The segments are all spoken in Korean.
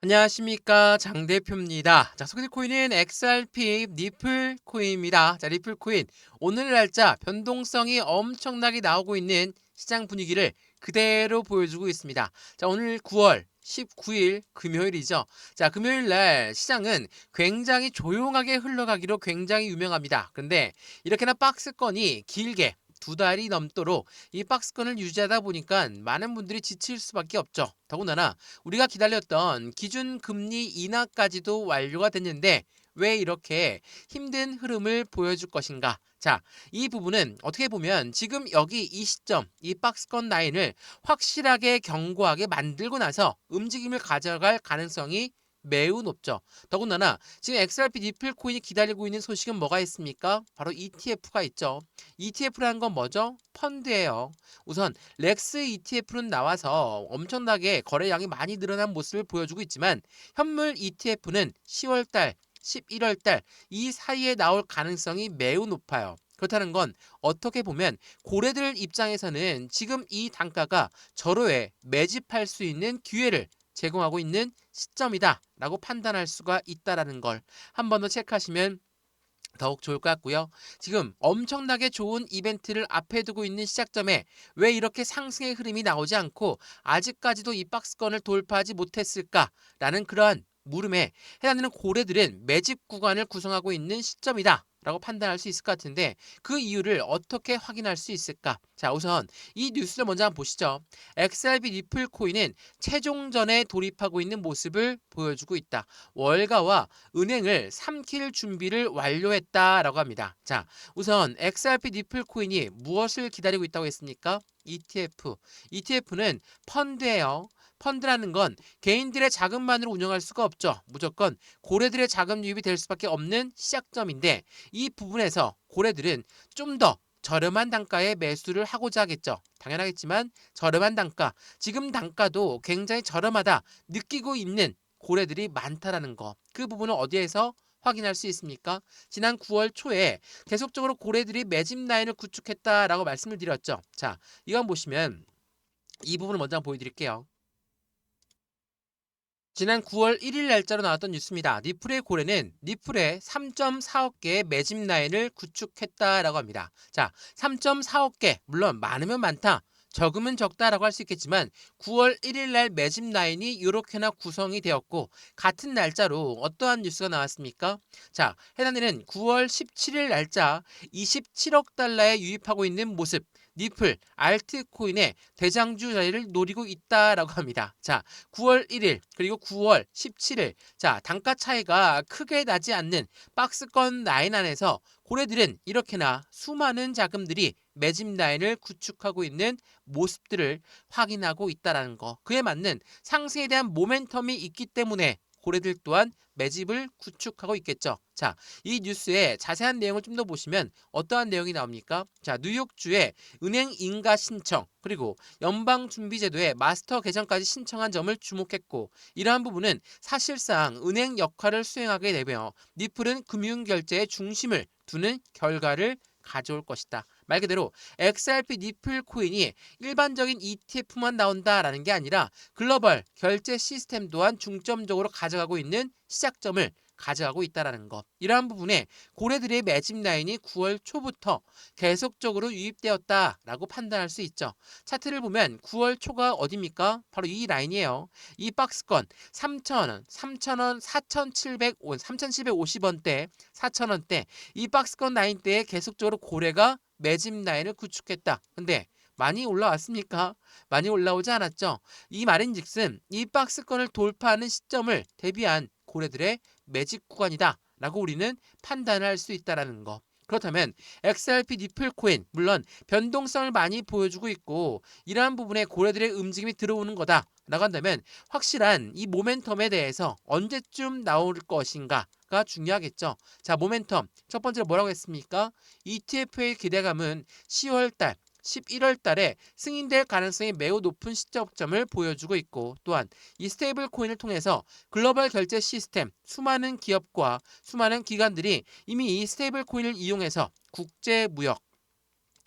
안녕하십니까, 장 대표입니다. 자, 소개될 코인은 XRP 리플 코인입니다. 자, 리플 코인 오늘 날짜 변동성이 엄청나게 나오고 있는 시장 분위기를 그대로 보여주고 있습니다. 자, 오늘 9월 19일 금요일이죠. 자, 금요일 날 시장은 굉장히 조용하게 흘러가기로 굉장히 유명합니다. 근데 이렇게나 박스권이 길게 2달이 넘도록 이 박스권을 유지하다 보니까 많은 분들이 지칠 수밖에 없죠. 더군다나 우리가 기다렸던 기준 금리 인하까지도 완료가 됐는데 왜 이렇게 힘든 흐름을 보여줄 것인가? 자, 이 부분은 어떻게 보면 지금 여기 이 시점, 이 박스권 라인을 확실하게 견고하게 만들고 나서 움직임을 가져갈 가능성이 매우 높죠. 더군다나 지금 XRP 리플 코인이 기다리고 있는 소식은 뭐가 있습니까? 바로 ETF가 있죠. ETF라는 건 뭐죠? 펀드예요. 우선 렉스 ETF는 나와서 엄청나게 거래량이 많이 늘어난 모습을 보여주고 있지만 현물 ETF는 10월달, 11월달 이 사이에 나올 가능성이 매우 높아요. 그렇다는 건 어떻게 보면 고래들 입장에서는 지금 이 단가가 절호에 매집할 수 있는 기회를 제공하고 있는 시점이다라고 판단할 수가 있다라는 걸 한 번 더 체크하시면 더욱 좋을 것 같고요. 지금 엄청나게 좋은 이벤트를 앞에 두고 있는 시작점에 왜 이렇게 상승의 흐름이 나오지 않고 아직까지도 이 박스권을 돌파하지 못했을까라는 그러한 물음에 해당되는 고래들은 매집 구간을 구성하고 있는 시점이다 라고 판단할 수 있을 것 같은데 그 이유를 어떻게 확인할 수 있을까? 자, 우선 이 뉴스를 먼저 한번 보시죠. XRP 리플 코인은 최종전에 돌입하고 있는 모습을 보여주고 있다. 월가와 은행을 삼킬 준비를 완료했다라고 합니다. 자, 우선 XRP 리플 코인이 무엇을 기다리고 있다고 했습니까? ETF. ETF는 펀드예요. 펀드라는 건 개인들의 자금만으로 운영할 수가 없죠. 무조건 고래들의 자금 유입이 될 수밖에 없는 시작점인데 이 부분에서 고래들은 좀 더 저렴한 단가에 매수를 하고자 하겠죠. 당연하겠지만 저렴한 단가, 지금 단가도 굉장히 저렴하다 느끼고 있는 고래들이 많다라는 거. 그 부분은 어디에서 확인할 수 있습니까? 지난 9월 초에 계속적으로 고래들이 매집 라인을 구축했다라고 말씀을 드렸죠. 자, 이거 보시면 이 부분을 먼저 한번 보여드릴게요. 지난 9월 1일 날짜로 나왔던 뉴스입니다. 리플의 고래는 리플의 3.4억 개의 매집 라인을 구축했다라고 합니다. 자, 3.4억 개, 물론 많으면 많다. 적으면 적다라고 할 수 있겠지만 9월 1일 날 매집 라인이 이렇게나 구성이 되었고 같은 날짜로 어떠한 뉴스가 나왔습니까? 자, 해당되는 9월 17일 날짜 27억 달러에 유입하고 있는 모습 리플 알트코인의 대장주 자리를 노리고 있다라고 합니다. 자, 9월 1일 그리고 9월 17일 자 단가 차이가 크게 나지 않는 박스권 라인 안에서 고래들은 이렇게나 수많은 자금들이 매집 라인을 구축하고 있는 모습들을 확인하고 있다는 거. 그에 맞는 상승에 대한 모멘텀이 있기 때문에 고래들 또한 매집을 구축하고 있겠죠. 자, 이 뉴스의 자세한 내용을 좀 더 보시면 어떠한 내용이 나옵니까? 자, 뉴욕주의 은행 인가 신청 그리고 연방준비제도의 마스터 계정까지 신청한 점을 주목했고 이러한 부분은 사실상 은행 역할을 수행하게 되며 리플은 금융결제의 중심을 두는 결과를 가져올 것이다. 말 그대로 XRP 리플 코인이 일반적인 ETF만 나온다라는 게 아니라 글로벌 결제 시스템 또한 중점적으로 가져가고 있는 시작점을 가져가고 있다라는 것. 이러한 부분에 고래들의 매집 라인이 9월 초부터 계속적으로 유입되었다라고 판단할 수 있죠. 차트를 보면 9월 초가 어디입니까? 바로 이 라인이에요. 이 박스권 3,000원, 3,000원, 4,750원대, 4,000원대 이 박스권 라인대에 계속적으로 고래가 매집 라인을 구축했다. 근데 많이 올라왔습니까? 많이 올라오지 않았죠. 이 말인즉슨 이 박스권을 돌파하는 시점을 대비한 고래들의 매집 구간이다 라고 우리는 판단할 수 있다는 거. 그렇다면 XRP 리플 코인 물론 변동성을 많이 보여주고 있고 이러한 부분에 고래들의 움직임이 들어오는 거다 라고 한다면 확실한 이 모멘텀에 대해서 언제쯤 나올 것인가가 중요하겠죠. 자, 모멘텀 첫 번째로 뭐라고 했습니까? ETF의 기대감은 10월달 11월 달에 승인될 가능성이 매우 높은 시점을 보여주고 있고 또한 이 스테이블 코인을 통해서 글로벌 결제 시스템 수많은 기업과 수많은 기관들이 이미 이 스테이블 코인을 이용해서 국제 무역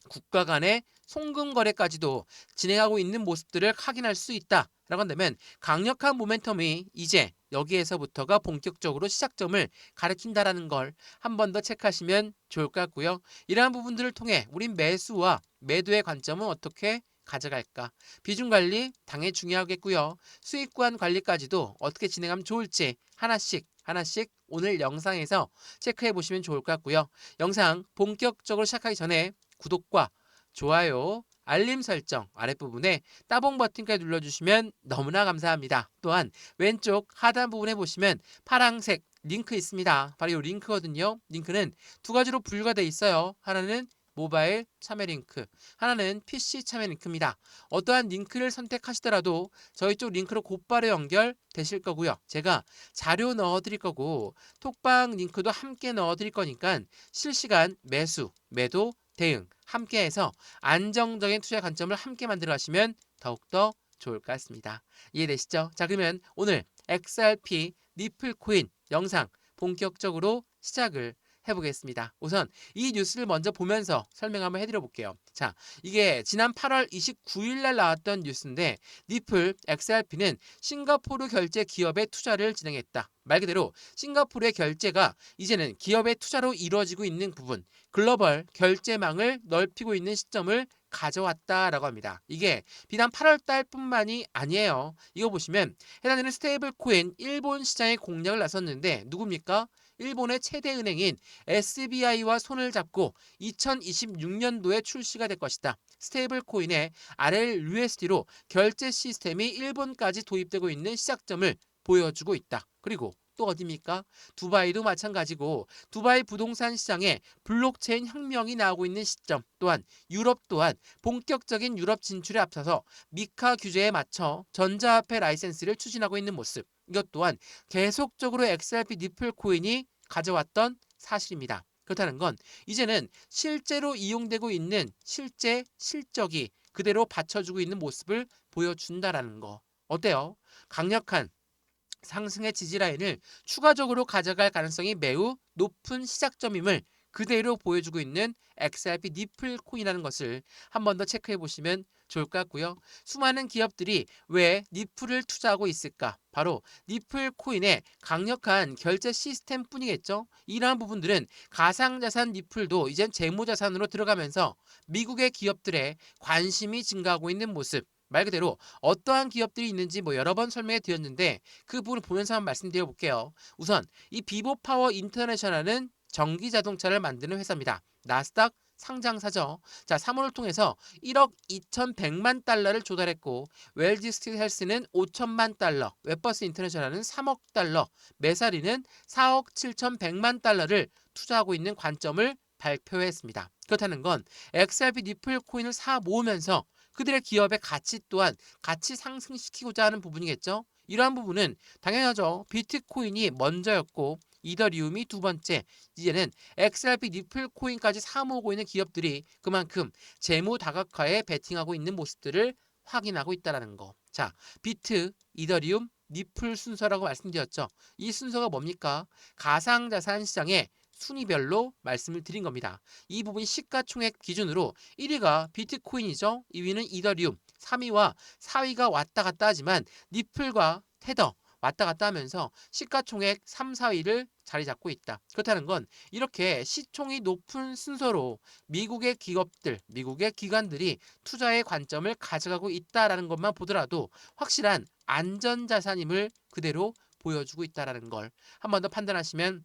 국가 간의 송금 거래까지도 진행하고 있는 모습들을 확인할 수 있다. 라고 한다면 강력한 모멘텀이 이제 여기에서부터가 본격적으로 시작점을 가리킨다라는 걸 한 번 더 체크하시면 좋을 것 같고요. 이러한 부분들을 통해 우린 매수와 매도의 관점은 어떻게 가져갈까? 비중 관리 당연히 중요하겠고요. 수익관 관리까지도 어떻게 진행하면 좋을지 하나씩 하나씩 오늘 영상에서 체크해 보시면 좋을 것 같고요. 영상 본격적으로 시작하기 전에 구독과 좋아요, 알림 설정 아랫부분에 따봉 버튼까지 눌러주시면 너무나 감사합니다. 또한 왼쪽 하단 부분에 보시면 파란색 링크 있습니다. 바로 이 링크거든요. 링크는 두 가지로 분류가 돼 있어요. 하나는 모바일 참여 링크, 하나는 PC 참여 링크입니다. 어떠한 링크를 선택하시더라도 저희 쪽 링크로 곧바로 연결되실 거고요. 제가 자료 넣어드릴 거고 톡방 링크도 함께 넣어드릴 거니까 실시간 매수, 매도, 대응 함께해서 안정적인 투자 관점을 함께 만들어 가시면 더욱더 좋을 것 같습니다. 이해되시죠? 자, 그러면 오늘 XRP 니플 코인 영상 본격적으로 시작을 해보겠습니다. 우선 이 뉴스를 먼저 보면서 설명 한번 해드려 볼게요. 자, 이게 지난 8월 29일 날 나왔던 뉴스인데 니플 XRP는 싱가포르 결제 기업에 투자를 진행했다. 말 그대로 싱가포르의 결제가 이제는 기업의 투자로 이루어지고 있는 부분, 글로벌 결제망을 넓히고 있는 시점을 가져왔다라고 합니다. 이게 비단 8월 달뿐만이 아니에요. 이거 보시면 해당되는 스테이블 코인 일본 시장에 공략을 나섰는데 누굽니까? 일본의 최대 은행인 SBI와 손을 잡고 2026년도에 출시가 될 것이다. 스테이블 코인의 RLUSD로 결제 시스템이 일본까지 도입되고 있는 시작점을 보여주고 있다. 그리고 또 어디입니까? 두바이도 마찬가지고 두바이 부동산 시장에 블록체인 혁명이 나오고 있는 시점 또한 유럽 또한 본격적인 유럽 진출에 앞서서 미카 규제에 맞춰 전자화폐 라이센스를 추진하고 있는 모습 이것 또한 계속적으로 XRP 니플 코인이 가져왔던 사실입니다. 그렇다는 건 이제는 실제로 이용되고 있는 실제 실적이 그대로 받쳐주고 있는 모습을 보여준다라는 거 어때요? 강력한 상승의 지지라인을 추가적으로 가져갈 가능성이 매우 높은 시작점임을 그대로 보여주고 있는 XRP 니플 코인이라는 것을 한 번 더 체크해 보시면 좋을 것 같고요. 수많은 기업들이 왜 니플을 투자하고 있을까? 바로 니플 코인의 강력한 결제 시스템 뿐이겠죠. 이러한 부분들은 가상자산 니플도 이젠 재무자산으로 들어가면서 미국의 기업들의 관심이 증가하고 있는 모습 말 그대로 어떠한 기업들이 있는지 여러 번 설명해 드렸는데 그 부분을 보면서 한번 말씀드려 볼게요. 우선 이 비보파워 인터내셔널은 전기 자동차를 만드는 회사입니다. 나스닥 상장사죠. 자, 3월을 통해서 1억 2,100만 달러를 조달했고 웰지 스트리트 헬스는 5천만 달러, 웹버스 인터내셔널은 3억 달러, 메사리는 4억 7,100만 달러를 투자하고 있는 관점을 발표했습니다. 그렇다는 건 XRP 니플 코인을 사 모으면서 그들의 기업의 가치 또한 가치 상승시키고자 하는 부분이겠죠. 이러한 부분은 당연하죠. 비트코인이 먼저였고 이더리움이 두 번째, 이제는 XRP 니플 코인까지 사모으고 있는 기업들이 그만큼 재무 다각화에 베팅하고 있는 모습들을 확인하고 있다는 거. 자, 비트, 이더리움, 니플 순서라고 말씀드렸죠. 이 순서가 뭡니까? 가상자산 시장의 순위별로 말씀을 드린 겁니다. 이 부분이 시가총액 기준으로 1위가 비트코인이죠. 2위는 이더리움, 3위와 4위가 왔다 갔다 하지만 니플과 테더 왔다 갔다 하면서 시가총액 3, 4위를 자리 잡고 있다. 그렇다는 건 이렇게 시총이 높은 순서로 미국의 기업들, 미국의 기관들이 투자의 관점을 가져가고 있다라는 것만 보더라도 확실한 안전자산임을 그대로 보여주고 있다라는 걸 한 번 더 판단하시면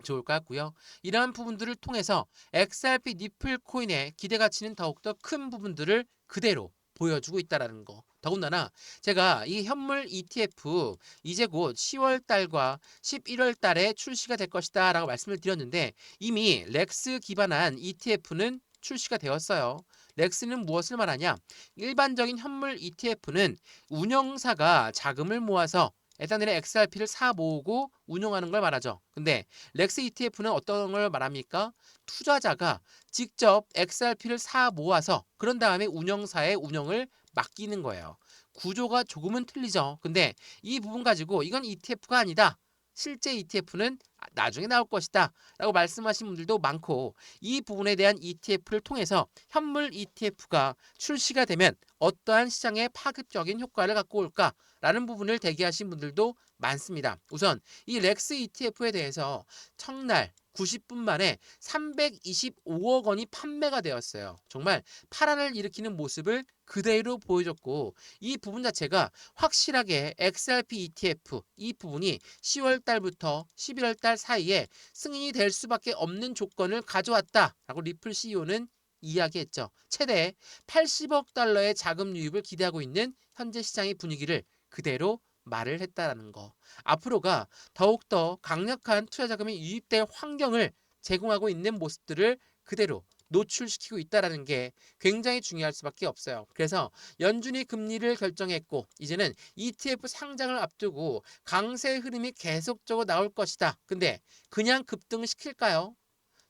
좋을 것 같고요. 이러한 부분들을 통해서 XRP 니플 코인의 기대 가치는 더욱더 큰 부분들을 그대로 보여주고 있다는 거. 더군다나 제가 이 현물 ETF 이제 곧 10월 달과 11월 달에 출시가 될 것이다 라고 말씀을 드렸는데 이미 렉스 기반한 ETF는 출시가 되었어요. 렉스는 무엇을 말하냐? 일반적인 현물 ETF는 운영사가 자금을 모아서 해당되는 XRP를 사 모으고 운용하는 걸 말하죠. 근데 렉스 ETF는 어떤 걸 말합니까? 투자자가 직접 XRP를 사 모아서 그런 다음에 운영사의 운영을 맡기는 거예요. 구조가 조금은 틀리죠. 근데 이 부분 가지고 이건 ETF가 아니다. 실제 ETF는 나중에 나올 것이다 라고 말씀하신 분들도 많고, 이 부분에 대한 ETF를 통해서 현물 ETF가 출시가 되면 어떠한 시장에 파급적인 효과를 갖고 올까라는 부분을 대기하신 분들도 많습니다. 우선 이 렉스 ETF에 대해서 첫날 90분 만에 325억 원이 판매가 되었어요. 정말 파란을 일으키는 모습을 그대로 보여줬고, 이 부분 자체가 확실하게 XRP ETF 이 부분이 10월 달부터 11월 달 사이에 승인이 될 수밖에 없는 조건을 가져왔다라고 리플 CEO는 이야기했죠. 최대 80억 달러의 자금 유입을 기대하고 있는 현재 시장의 분위기를 그대로 말을 했다라는 거. 앞으로가 더욱더 강력한 투자 자금이 유입될 환경을 제공하고 있는 모습들을 그대로 노출시키고 있다라는 게 굉장히 중요할 수밖에 없어요. 그래서 연준이 금리를 결정했고 이제는 ETF 상장을 앞두고 강세 흐름이 계속적으로 나올 것이다. 근데 그냥 급등시킬까요?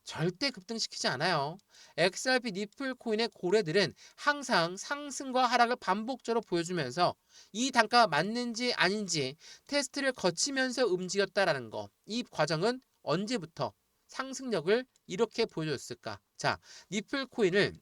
절대 급등시키지 않아요. XRP 니플 코인의 고래들은 항상 상승과 하락을 반복적으로 보여주면서 이 단가가 맞는지 아닌지 테스트를 거치면서 움직였다라는 거. 이 과정은 언제부터 상승력을 이렇게 보여줬을까? 자, 니플 코인을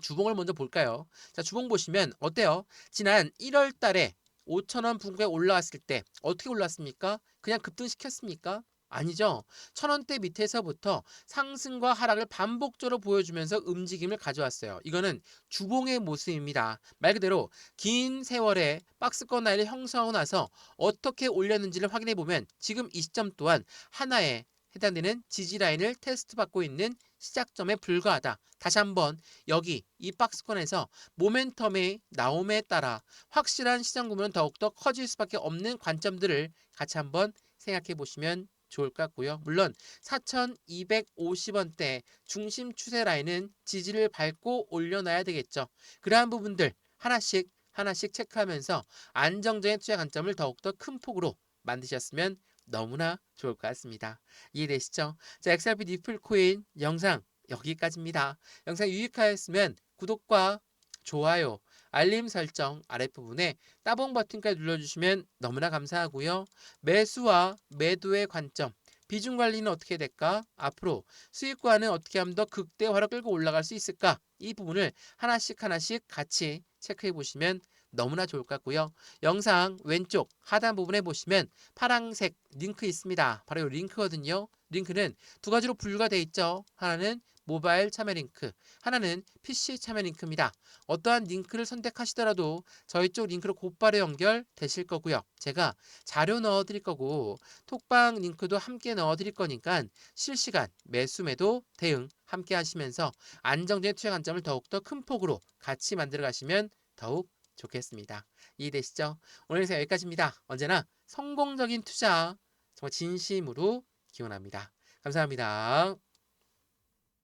주봉을 먼저 볼까요? 자, 주봉 보시면 어때요? 지난 1월 달에 5,000원 분구에 올라왔을 때 어떻게 올랐습니까? 그냥 급등시켰습니까? 아니죠. 1,000원대 밑에서부터 상승과 하락을 반복적으로 보여주면서 움직임을 가져왔어요. 이거는 주봉의 모습입니다. 말 그대로 긴 세월의 박스권 라인을 형성하고 나서 어떻게 올렸는지를 확인해 보면 지금 이 시점 또한 하나의 해당되는 지지 라인을 테스트받고 있는 시작점에 불과하다. 다시 한번 여기 이 박스권에서 모멘텀의 나옴에 따라 확실한 시장 구조는 더욱더 커질 수밖에 없는 관점들을 같이 한번 생각해 보시면 좋을 것 같고요. 물론 4,250원대 중심 추세 라인은 지지를 밟고 올려놔야 되겠죠. 그러한 부분들 하나씩 하나씩 체크하면서 안정적인 투자 관점을 더욱더 큰 폭으로 만드셨으면 너무나 좋을 것 같습니다. 이해되시죠? 자, XRP 니플 코인 영상 여기까지입니다. 영상 유익하였으면 구독과 좋아요, 알림 설정 아랫부분에 따봉 버튼까지 눌러주시면 너무나 감사하고요. 매수와 매도의 관점, 비중 관리는 어떻게 될까? 앞으로 수익과는 어떻게 하면 더 극대화로 끌고 올라갈 수 있을까? 이 부분을 하나씩 하나씩 같이 체크해 보시면 너무나 좋을 것 같고요. 영상 왼쪽 하단 부분에 보시면 파란색 링크 있습니다. 바로 이 링크거든요. 링크는 두 가지로 분류가 되어 있죠. 하나는 모바일 참여 링크, 하나는 PC 참여 링크입니다. 어떠한 링크를 선택하시더라도 저희 쪽 링크로 곧바로 연결되실 거고요. 제가 자료 넣어드릴 거고 톡방 링크도 함께 넣어드릴 거니까 실시간 매수 매도 대응 함께 하시면서 안정적인 투자 관점을 더욱더 큰 폭으로 같이 만들어 가시면 더욱 좋겠습니다. 이해되시죠? 오늘 영상 여기까지입니다. 언제나 성공적인 투자 정말 진심으로 기원합니다. 감사합니다.